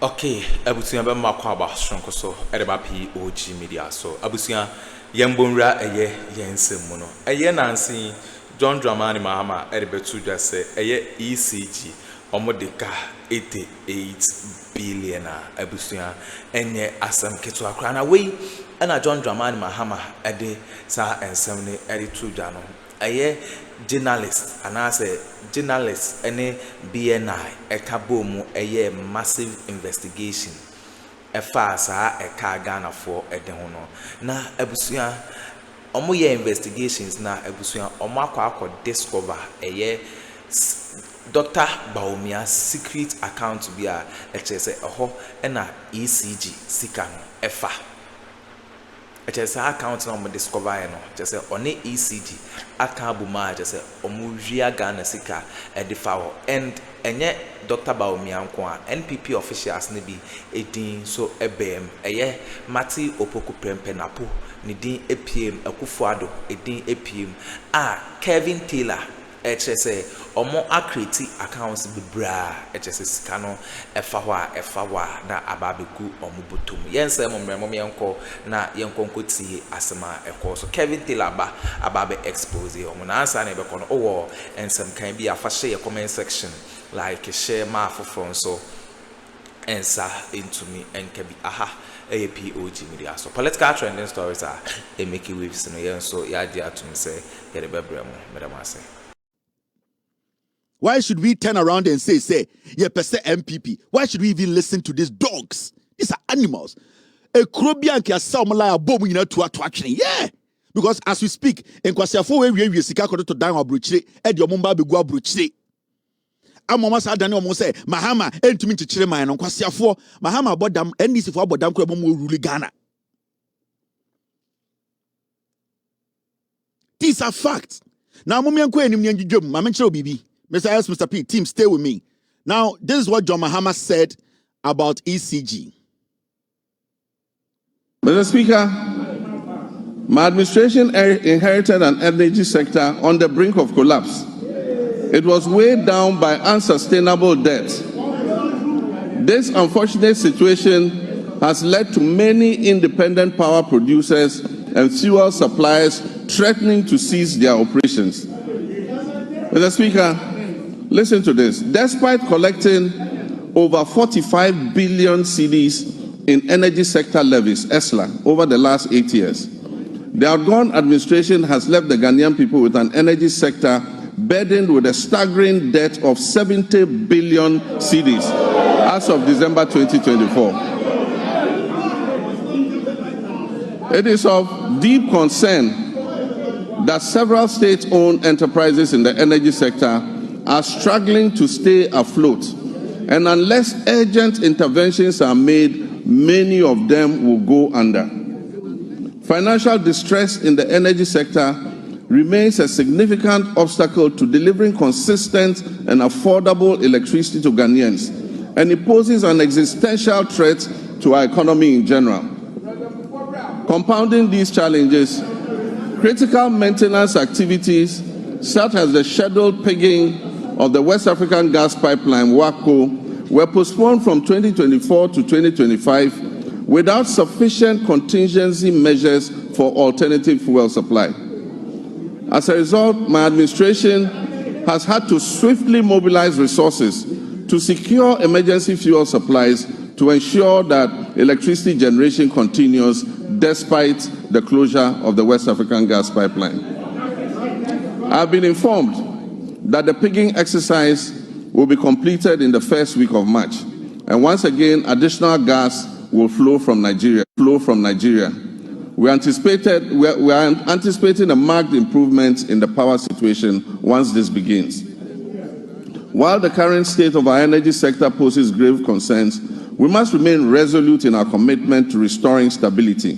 Okay, abusia be makwa aba sonko so edeba POG Media so abusia yembonra eye yensem mu no eye nansi John Dramani Mahama edebetu dwa se eye ECG omodeka 88 billion abusia enye asem ketu akra na we na John Dramani Mahama ede sa ensem ne editu dwa no eye journalist anase journalist ene BNI ekabomu eye massive investigation efa sa eka Ghana for ede ho no na abusuya omo ye investigations na abusuya omo akwa discover eye Dr. Bawumia secret account bia echese eho na ECG sika no efa echese account na omo discover no chese one ECG account buma chese omo wia Ghana sika edifa ho and enye Dr. Bawumia nko a NPP officials ne bi edin so ebem eye Mati Opoku Prempenapo ni din epiem Akuffo Addo edin epiem Kevin Taylor echese omo akreti accounts bibra echese sika no efa ho a na ababegu omo botom yense momremo yenko na yenko nkotie asema ekọ so Kevin Taylor ababe expose omo na answer na ebekọ no owo ensem kan bi afa share comment section like share ma for so answer into me and can be POG Media so political trending stories are make waves no yen so ya dia to me say ya de bebremo madam say. Why should we turn around and say, yeah, percent MPP? Why should we even listen to these dogs? These are animals. Akroma kia saumala bomu ina to action. Yeah. Because as we speak, in kwasiafo we sika kodo to dan obruchire, e de omomba begu abruchire. Amoma sa dani omo say Mahama entumi chichire man no kwasiafo Mahama bodam NDC for bodam ko emo rule Ghana. These are facts. Now momianko enim nyanjidwom ma menchire obibi. Mr. P, team, stay with me. Now, this is what John Mahama said about ECG. Mr. Speaker, my administration inherited an energy sector on the brink of collapse. It was weighed down by unsustainable debt. This unfortunate situation has led to many independent power producers and fuel suppliers threatening to cease their operations. Mr. Speaker, listen to this. Despite collecting over 45 billion cedis in energy sector levies, ESLA, over the last 8 years, the outgone administration has left the Ghanaian people with an energy sector burdened with a staggering debt of 70 billion cedis as of December 2024. It is of deep concern that several state-owned enterprises in the energy sector are struggling to stay afloat, and unless urgent interventions are made, many of them will go under. Financial distress in the energy sector remains a significant obstacle to delivering consistent and affordable electricity to Ghanaians, and it poses an existential threat to our economy in general. Compounding these challenges, critical maintenance activities such as the scheduled pigging of the West African gas pipeline, WACO, were postponed from 2024 to 2025 without sufficient contingency measures for alternative fuel supply. As a result, my administration has had to swiftly mobilize resources to secure emergency fuel supplies to ensure that electricity generation continues despite the closure of the West African gas pipeline. I've been informed that the pigging exercise will be completed in the first week of March, and once again, additional gas will flow from Nigeria. We are anticipating a marked improvement in the power situation once this begins. While the current state of our energy sector poses grave concerns, we must remain resolute in our commitment to restoring stability.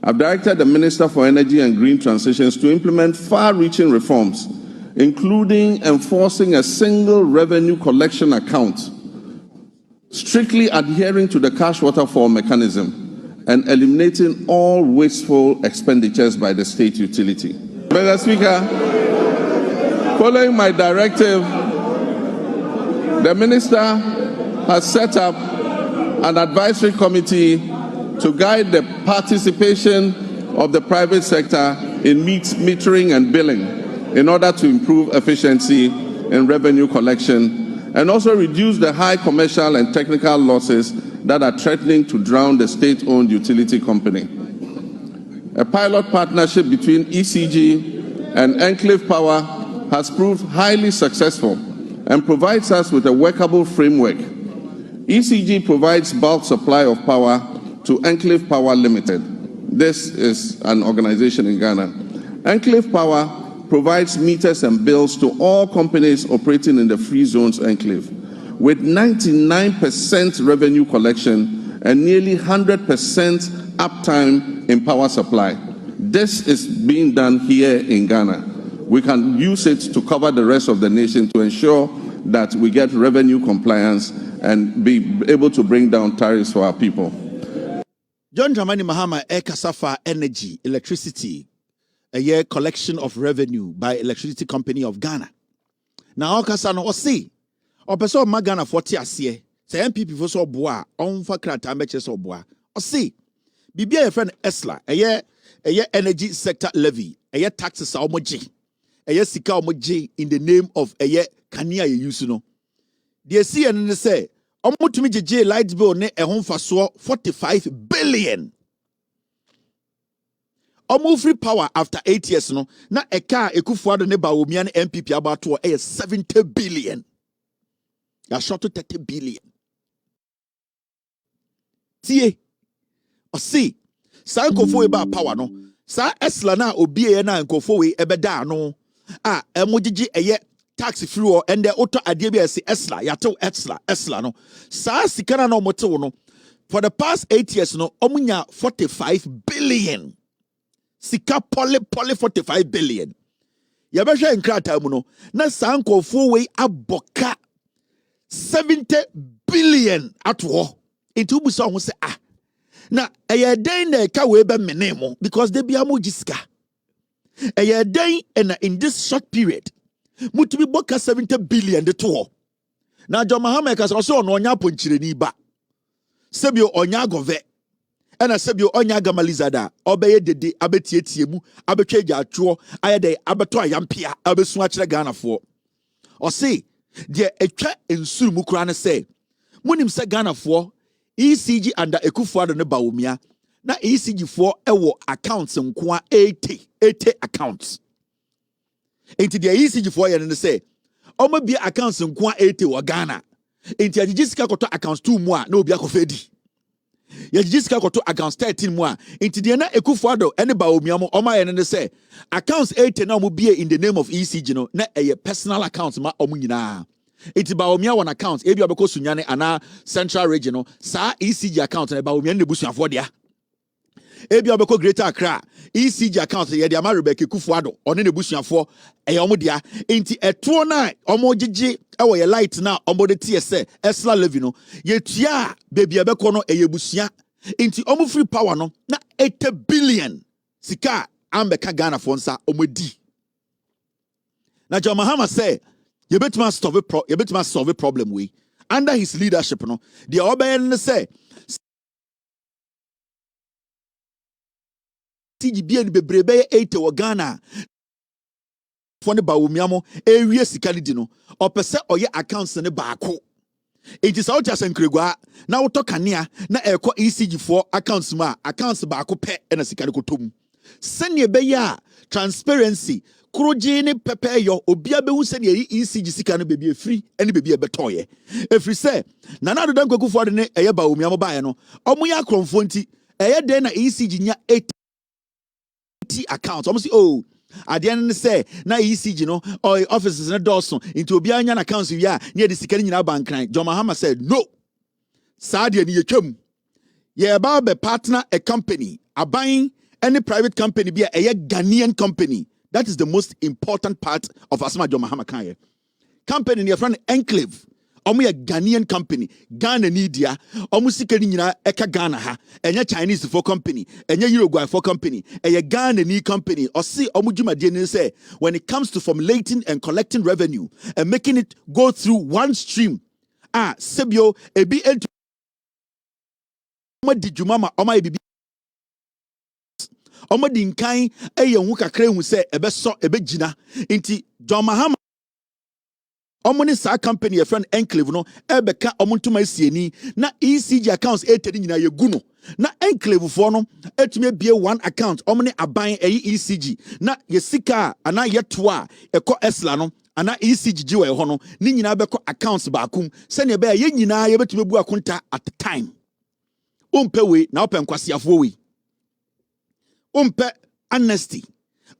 I've directed the Minister for Energy and Green Transitions to implement far-reaching reforms, including enforcing a single revenue collection account, strictly adhering to the cash waterfall mechanism, and eliminating all wasteful expenditures by the state utility. Mr. Speaker, following my directive, the Minister has set up an advisory committee to guide the participation of the private sector in metering and billing in order to improve efficiency in revenue collection and also reduce the high commercial and technical losses that are threatening to drown the state-owned utility company. A pilot partnership between ECG and Enclave Power has proved highly successful and provides us with a workable framework. ECG provides bulk supply of power to Enclave Power Limited. This is an organization in Ghana. Enclave Power provides meters and bills to all companies operating in the free zones enclave, with 99% revenue collection and nearly 100% uptime in power supply. This is being done here in Ghana. We can use it to cover the rest of the nation to ensure that we get revenue compliance and be able to bring down tariffs for our people. John Dramani Mahama Kasafa Energy, Electricity, a year collection of revenue by Electricity Company of Ghana. Now, Kasano or see, or person Magana 40 asiye, say MPP for so bois, on for crata matches or bois, or see, Bibia friend Esla, a year energy sector levy, a year taxes almoji, a year sika almoji in the name of a year Kania Yusuno. The CNN say, Omutumi J light bill ne home for 45 billion. Free power after 8 years no na eka Akuffo ne Bawumia ne MPP about to 70 billion. Ya short to 30 billion. See, o see, sa Akuffo e ba power no. Sa esla na obi e na Akuffo we ebeda no. Emojiji eye tax free or and the auto idea be esla yato esla no. Sa sikana no moto no. For the past 8 years no omunya 45 billion. Sika poly 45 billion. Yabesha nkrata mu no na sankofo we aboka 70 billion at war. Into busa ho se na eye den na ka we be menemo because they be amojiska. Eye den and in this short period mutumi boka 70 billion de to. Na John Mahama ka so no onya ponchire ni ba. Sebio onya gove. Ena sebio onya gamalizada obeye dede abetietie mu abetwa gya atwo ayede abeto ayampia abesu akire Ghana fo o se de etwa ensuru mu kura ne se munim se Ghana fo ECG under Akuffo ne Bawumia na ECG fo ewo accounts nkoa 80 accounts enti de ECG fo ye ne se omo bia accounts nkoa 80 wo Ghana enti agigisika koto accounts 2 mu a na obi akofedi Yajisika koto accounts 13 mu a inti de na Akuffo ene Bawumia mo oma ye ne say accounts 8 na mo bie in the name of ECG no na personal accounts ma omu nyina inti Bawumia one account ebi obeko sunyane ana central regional sa ECG account na Bawumia ne busuafo dia ebi obeko Greater Accra ECG account ye dia ma Rebecca Akuffo one ne busuafo omu dia inti etuo na omo gigi ewo ye light na omo de tie se esla levy no ye tua baby ebeko no eyebusua inti omo free power no na 80 billion sika ambeka Ghana for nsa omo di na John Mahama say you betima solve problem we under his leadership no the obayen say TGB bebrebe 80 wo Ghana for ne Bawumia mo ewie sika ni di no opese oye accounts ne baako it is out as nkregwa na woto kanea na eko ECG for accounts ma accounts baako pe na sika ne kotom sene be ya transparency kroje ne pepe yo obia be hu sene ECG sika no bebi efri ene bebi e betoye efri se na Addo dan Akuffo ne eye Bawumia mo baaye no omo ya kromfo nti eye den na ECG nya 80 accounts almost at the end say na ECG no or offices na Dawson into obi anya na accounts wi a near the sika nyina bank kran John Mahama said no sadia ni yetwam ye ba be partner a company buying any private company be a Ghanaian company. That is the most important part of Asma John Mahama kan company near friend Enclave omo ye Ghanaian company Ghana Media omo sika ni nyina eka Ghana ha enye Chinese for company enye Uruguay for company eye Ghana ni company or see omo dwumade ni say when it comes to formulating and collecting revenue and making it go through one stream sebio ebi di dwuma ma ɔma bibi ɔmo di nkan ɛyɛ hu kakra hu sɛ ɛbɛsɔ ɛbɛgyina nti John Mahama ɔmo ne saa company yɛ friend Enclave no ɛbɛka ɔmo ntoma asieni na ECG accounts ɛtɛdi nyina yɛ gu no na Enclave for no ɛtumi abie one account ɔmo ne aban ɛyi ECG na yɛ sika ana yɛ toa ɛkɔ Esla no ana ECG gye wɔ hɔ no ne nyina bɛkɔ accounts baakum sɛnea ɛbɛyɛ yɛ nyinaa yɛbɛtumi abu akonta at the time ompe we na open kwasiafo we ompe honesty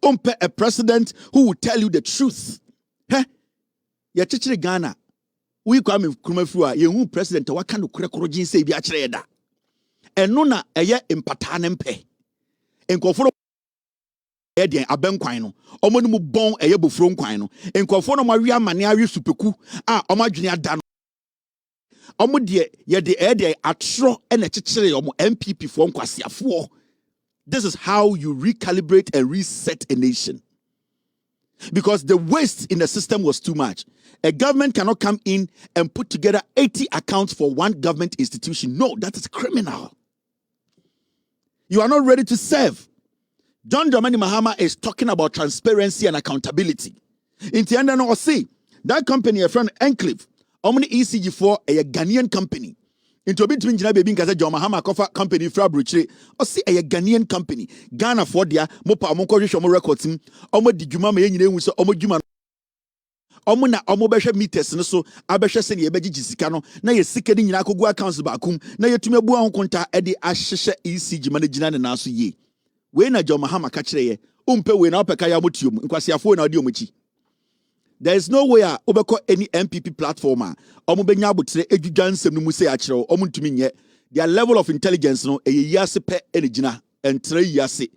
ompe a president who will tell you the truth ye chichire Ghana we Kwame Nkrumah fiu a ye hu president wa ka no korekoro gin sei bi a kire da eno na eye empata ne mpe enkofo e den abenkwan no omo ne mu bon eye bofuro nkwan no enkofo no mawe amane awe supeku a omadwene ada no omo de ye de atro na chichire omo MPP for nkwasiafo. This is how you recalibrate and reset a nation. Because the waste in the system was too much. A government cannot come in and put together 80 accounts for one government institution. No, that is criminal. You are not ready to serve. John Dramani Mahama is talking about transparency and accountability. In the end, I say that company, a friend Enclave, Omni ECG for a Ghanaian company. Into bit between Jina Baby and John Mahama Akuffo company fra Bruche, or see a Ghanaian company. Ghana for dia, Mopa Monko Shomo records him, Omo di Juma me yin so Omo Juma. Omo na Omo Besha meters no so Abesha send ye beji jisikano, na ye sikedi nyina kogu accounts bakum, na ye tume bua konta e de ahyehye ECG managina na naso ye. We na John Mahama ka kire ye, umpe we na opeka ya motium, nkwasiafo na odi omochi. There is no way obeko any MPP platform omo benya abotre edwudwansem no mu se a kire omo ntumi nye their level of intelligence no eyiyase pe enigina entre yiyase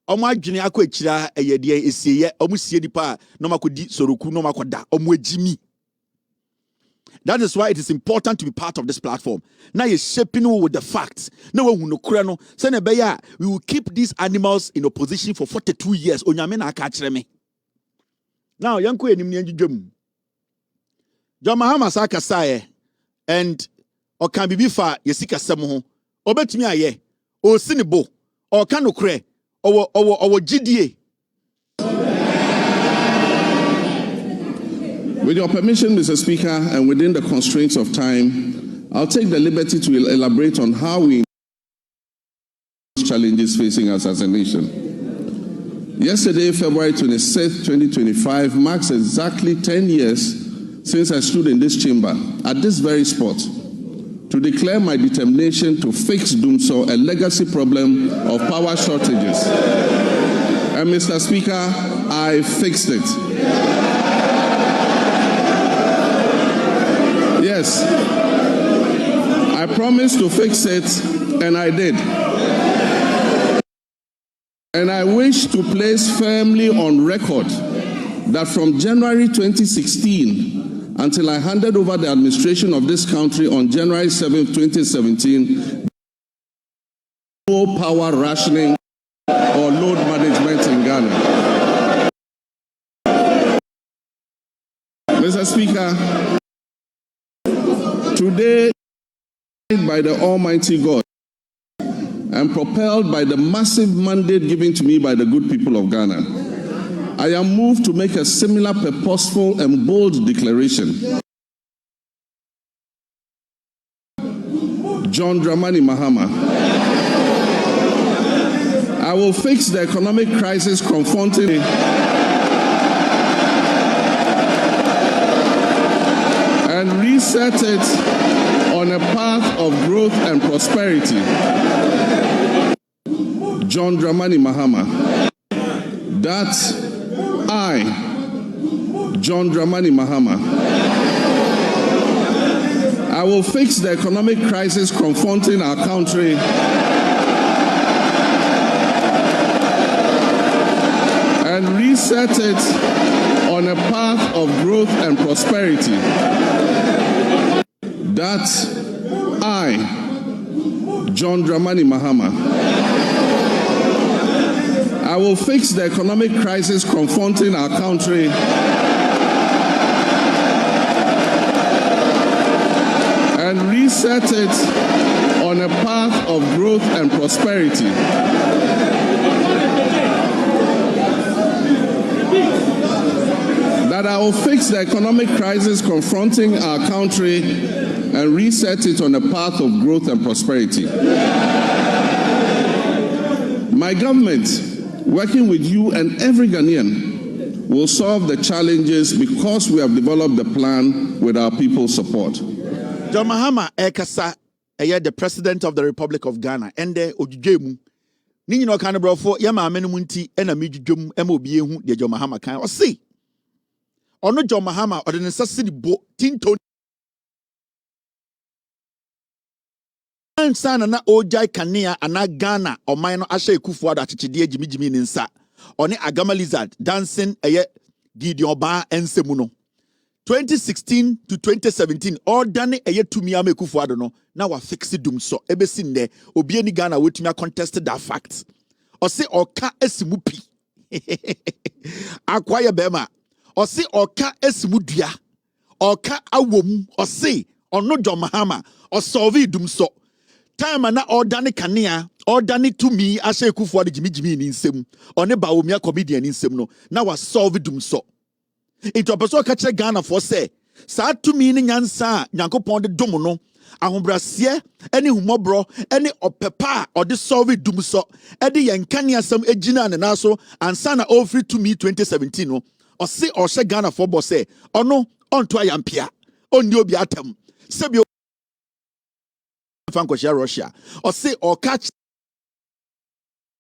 omo adwene akọ akira eyede esiye omo sie dipa no makodi soroku no makoda omo agimi. That is why it is important to be part of this platform. Now you're shaping with the facts. Now we will keep these animals in opposition for 42 years. Now, yanko enim ni enjudwam. John Mahama saka saye and o kan bibi fa yesika sem ho. Obetumi aye. O sinibo. O kan nokre. O gidie. With your permission, Mr. Speaker, and within the constraints of time, I'll take the liberty to elaborate on how we challenges facing us as a nation. Yesterday, February 26, 2025, marks exactly 10 years since I stood in this chamber at this very spot to declare my determination to fix Dumso, a legacy problem of power shortages. And Mr. Speaker, I fixed it. Yes, I promised to fix it, and I did. And I wish to place firmly on record that from January 2016 until I handed over the administration of this country on January 7, 2017, no power rationing or load management in Ghana. Mr. Speaker, today, by the Almighty God, and propelled by the massive mandate given to me by the good people of Ghana, I am moved to make a similar purposeful and bold declaration. John Dramani Mahama, I will fix the economic crisis confronting me and reset it on a path of growth and prosperity. John Dramani Mahama, that I, John Dramani Mahama, I will fix the economic crisis confronting our country and reset it on a path of growth and prosperity. That I, John Dramani Mahama, I will fix the economic crisis confronting our country and reset it on on a path of growth and prosperity. That I will fix the economic crisis confronting our country and reset it on a path of growth and prosperity. My government, working with you and every Ghanaian, will solve the challenges because we have developed the plan with our people's support. John Mahama Ekasa, the President of the Republic of Ghana, and the Ojujemu. Nini no kind of brofo, Yama Menumunti, and a Mijum, MOB, the John Mahama kind or see. Or no John Mahama or the necessity boat, Tinto. Sana na Ojai Kania, ana Ghana, or minor Ashe Akuffo at Chichidi Jimmy Ninsa, or ne Agama Lizard, dancing a ye Gideon Ba and Semuno. 2016 to 2017, all done a year to me, Akuffo Addo no. Now I fix it, so ebe sin there, Obieni Ghana with me contested that fact. Or say, or ka esimupi. Acquire Bema. Or say, or ka esimudia. Or ka awom. Or say, or no John Mahama. Or solve dum so. Time na or done kania. Or done to me, I say, Akuffo Addo Jimmy in sem. Or ne Bawumia comedian in sem no. Now I solve dum so. It was also catch Ghana for say, sa to me in Yansa, Yanko Pond Domono, Ahumbrasie, any humobro, any opepa or the solve dum so, Eddie Yankania some Ejina and also, and Sana all free to me 2017, or say or say Ghana for boss say, or no, on to Ayampia, on your biatum, Sabio Fancosia Russia, or say or catch.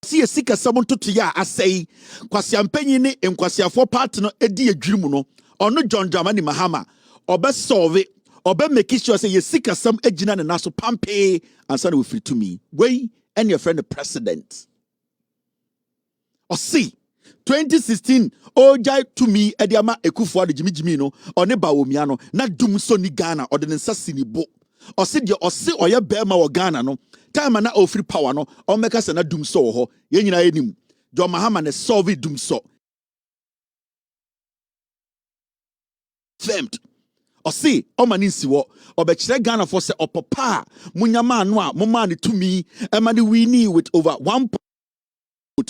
See a sick as someone to ya, I say, Quasiam Penny and Quasiafo partner, a dear dreamuno, or no John Dramani Mahama, or best solve it, or be make sure say you sick as some Ejina and Naso Pampe, and son will free to me. Way and your friend the president. Or see, 2016, Ojai to me, Ediama Akuffo Addo Jimmy no, or ne Bawumia, not Dum Soni Ghana, or the Nensasini Bo. Or say or ya Bema or Ghana no. Time na o free power no o make us na dum so ho ye nyina enim John Mahama na solve dum so famed o see o mani si wo o be kire Ghana for say opopa munyama no a mo ma ne tumi e ma ne wini with over 1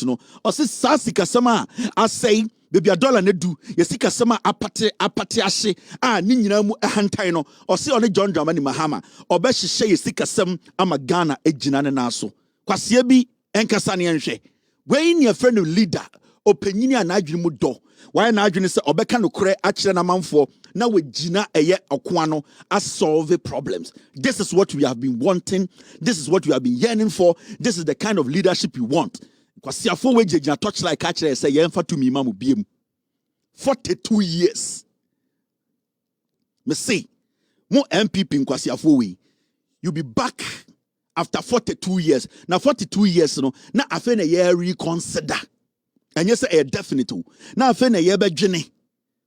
no o see sasika sama I say baby a dollar ne du ye sika sama apate ahye a ni nyina mu ehantan no o se one John Dramani Mahama o be hye ye sika sam ama Ghana ejina ne na so kwase bi enkasa ne enhwe we ni a friend leader opanyini a na adwene mu do why na adwene se obeka no kore a kire na manfo na we gina eye okoa no a solve problems. This is what we have been wanting, this is what we have been yearning for, this is the kind of leadership we want. Kwasi afo we jejina touch like catch say yemfa to me mamu biem 42 years me say mo MPP in kwasi afo we you be back after 42 years now 42 years no na afa na ye reconsider and you say a definite na afa na ye be dwene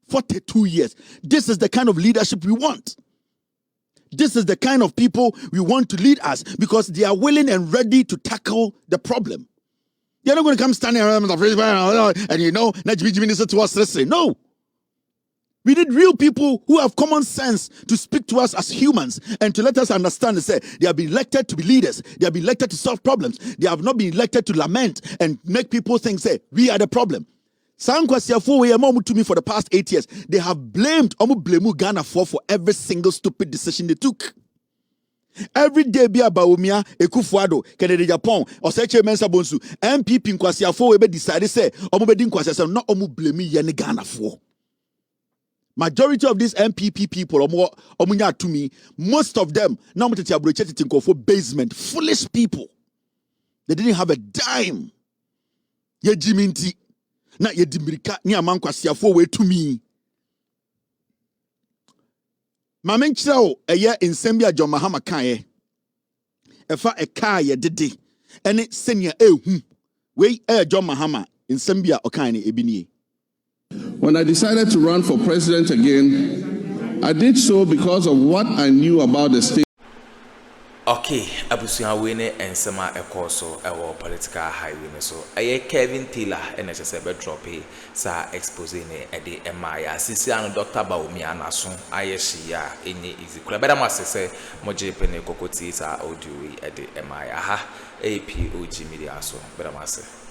42 years. This is the kind of leadership we want. This is the kind of people we want to lead us because they are willing and ready to tackle the problem. They're not going to come standing around and you know, to us, let's say, no. We need real people who have common sense to speak to us as humans and to let us understand and say, they have been elected to be leaders. They have been elected to solve problems. They have not been elected to lament and make people think, say, we are the problem. To me for the past 8 years, they have blamed Ghana for every single stupid decision they took. Every day be Bawumia, Akuffo Addo, Kennedy Japan, or Seche Mensa Bonsu, MPP in Kwasiafo ebe decided say, Omubedi Kwasiafo, not Omu blame me Ghana for. Majority of these MPP people, Omunya to me, most of them, now for basement, foolish people. They didn't have a dime. Ye Jiminti, na ye Dimirika, ni Aman Kwasiafo way to me. Mamenchao a year in Sembia John Mahama Kaye. Efa a car ye dede. And it senior we John Mahama in Sembia Okane Ebini. When I decided to run for president again, I did so because of what I knew about the state. Okay, abusuya we ne ensema ekọ so ewo political highway ne so. Kevin Taylor ene chese be drop sa expose ne ede ema ya sisi anu Dr. Bawumia na so aye hia enye easy. Kula beda masese moje pene kokoti sa audio ede ema ya ha POG Media so beda masese.